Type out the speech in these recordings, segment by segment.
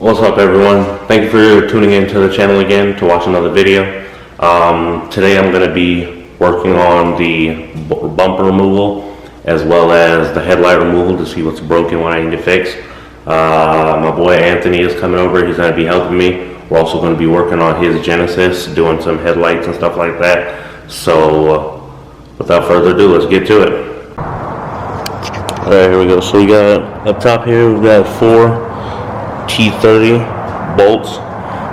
What's up, everyone? Thank you for tuning into the channel again to watch another video. Today I'm going to be working on the bumper removal as well as the headlight removal to see what's broken, what I need to fix. My boy Anthony is coming over. He's going to be helping me. We're also going to be working on his Genesis, doing some headlights and stuff like that. So without further ado, let's get to it. Alright, here we go. So we got up top here, we've got 4 T30 bolts.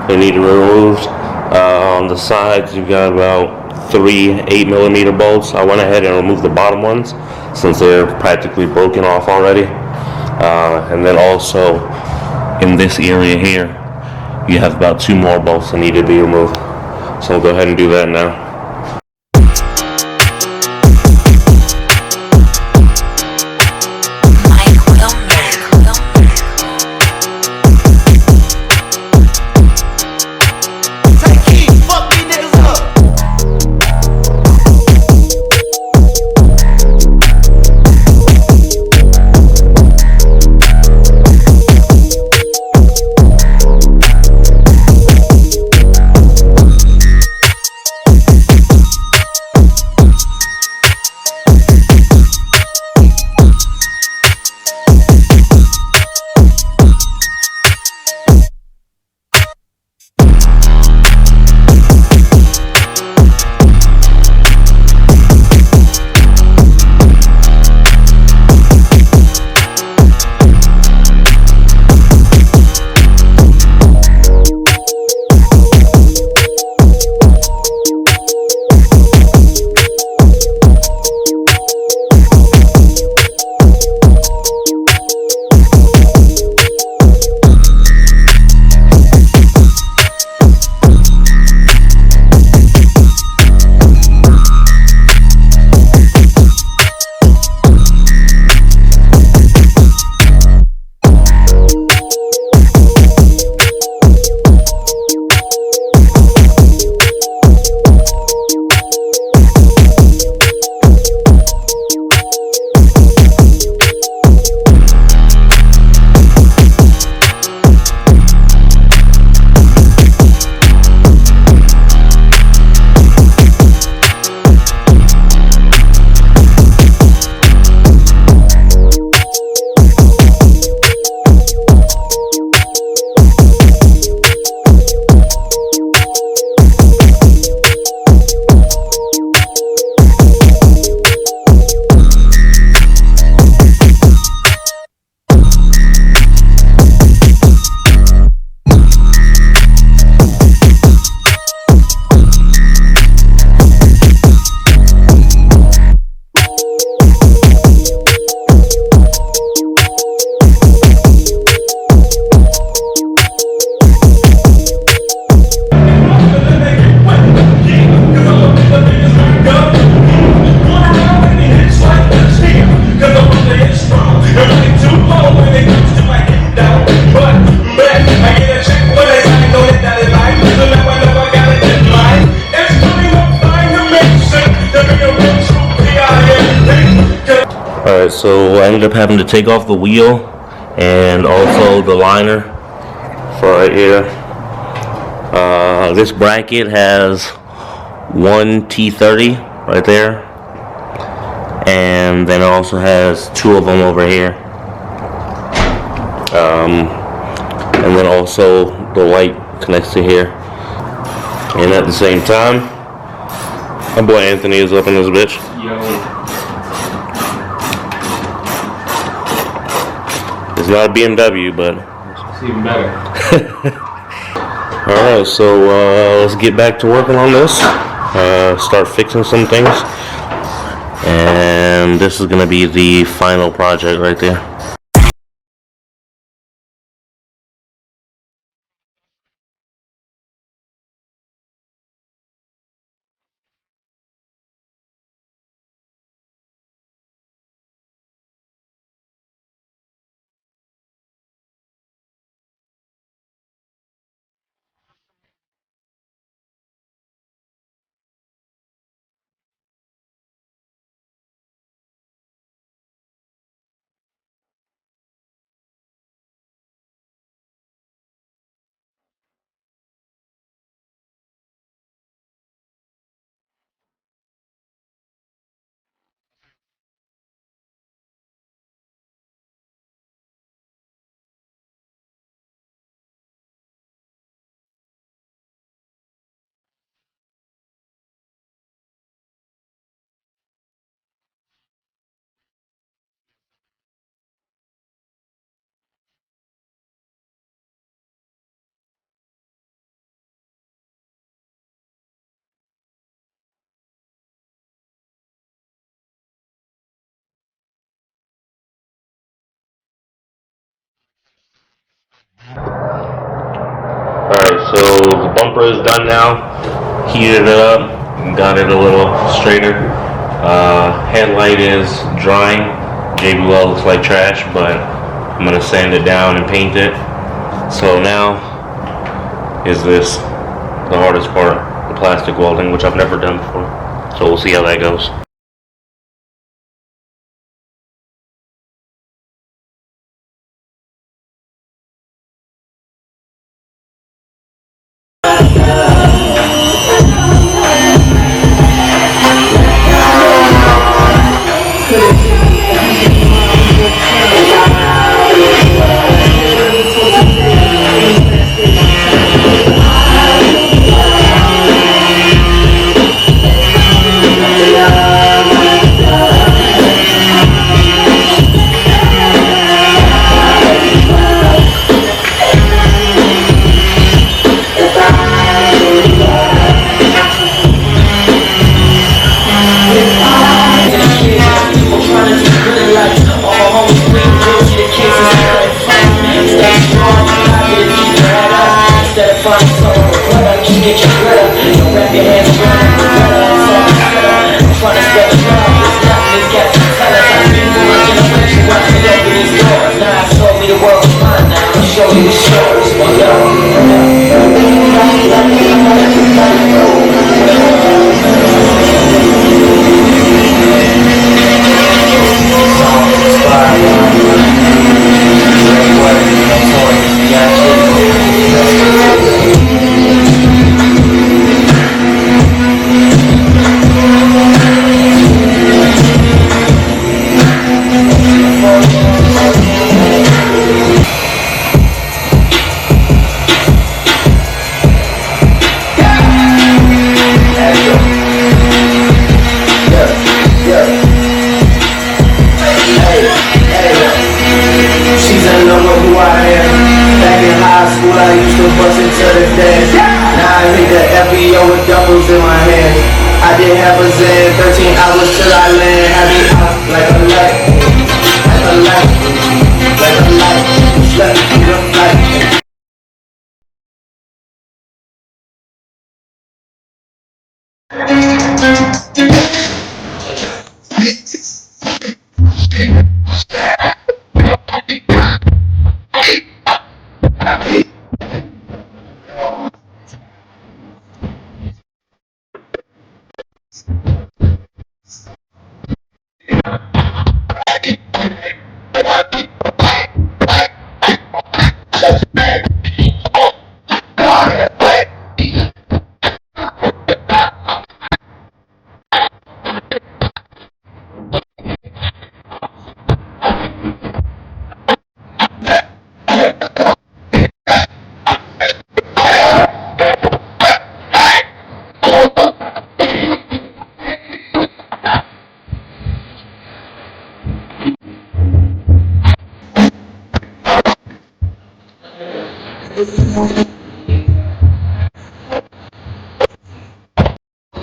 They need to be removed. On the sides, you've got about 3 8mm bolts. I went ahead and removed the bottom ones since they're practically broken off already. And then also in this area here, you have about 2 more bolts that need to be removed. So we'll go ahead and do that now. Alright, so I ended up having to take off the wheel and also the liner for right here. This bracket has 1 T30 right there, and then it also has 2 of them over here. And then also the light connects to here. And at the same time, my boy Anthony is up in this bitch. It's not a BMW, but it's even better. Alright, so let's get back to working on this. Start fixing some things. And this is going to be the final project right there. Alright, so the bumper is done now. Heated it up, got it a little straighter. Headlight is drying. JBL looks like trash, but I'm gonna sand it down and paint it. So now is this the hardest part, the plastic welding, which I've never done before. So we'll see how that goes. In my hand, I did half a zen, 13 hours till I land. Had me out like a light, like a light, like a light. Slept through the flight.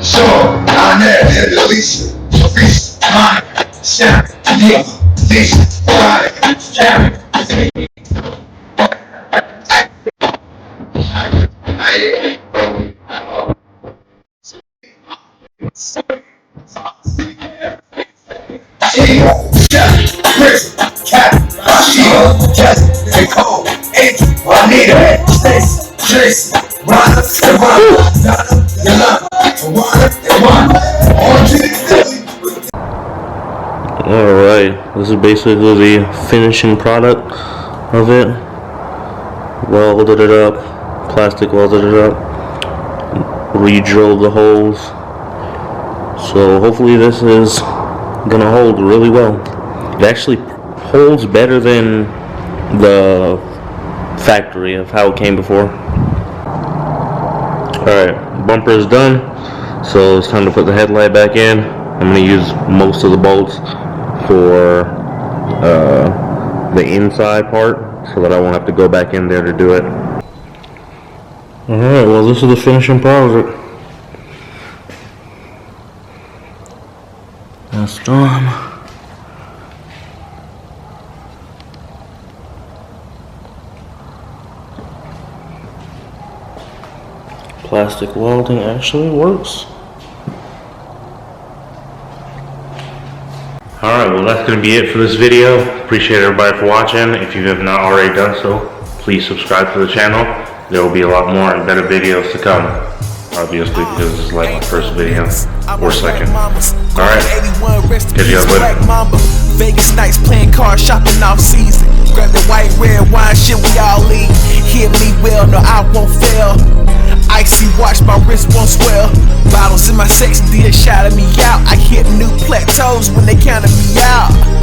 So, I'm there, at least, mine, Sharon, Nick, this, right, Sharon, Chris, Cat, Sheila, Jess, Nicole, Angel, Juanita, Stace, Tracy, Rhonda, Savannah, Donna, Yolanda, Tawana, Iwana, on to the Alright, this is basically the finishing product of it. Welded it up, plastic welded it up, re-drilled the holes. So hopefully this is gonna hold really well. It actually holds better than the factory of how it came before. Alright, bumper is done, so it's time to put the headlight back in. I'm gonna use most of the bolts for the inside part so that I won't have to go back in there to do it. Alright, well this is the finishing product. That's done. plastic welding actually works. Alright, well that's going to be it for this video. Appreciate everybody for watching. If you have not already done so, please subscribe to the channel. There will be a lot more and better videos to come. Obviously, because this is like my first video or second. Alright, catch you guys later. Vegas nights playing cards, shopping off season. Grab the white, red wine, shit, we all leave. Hear me well, no, I won't fail. Icy watch, my wrist won't swell. Bottles in my sex, deal shouting me out. I hit new plateaus when they counted me out.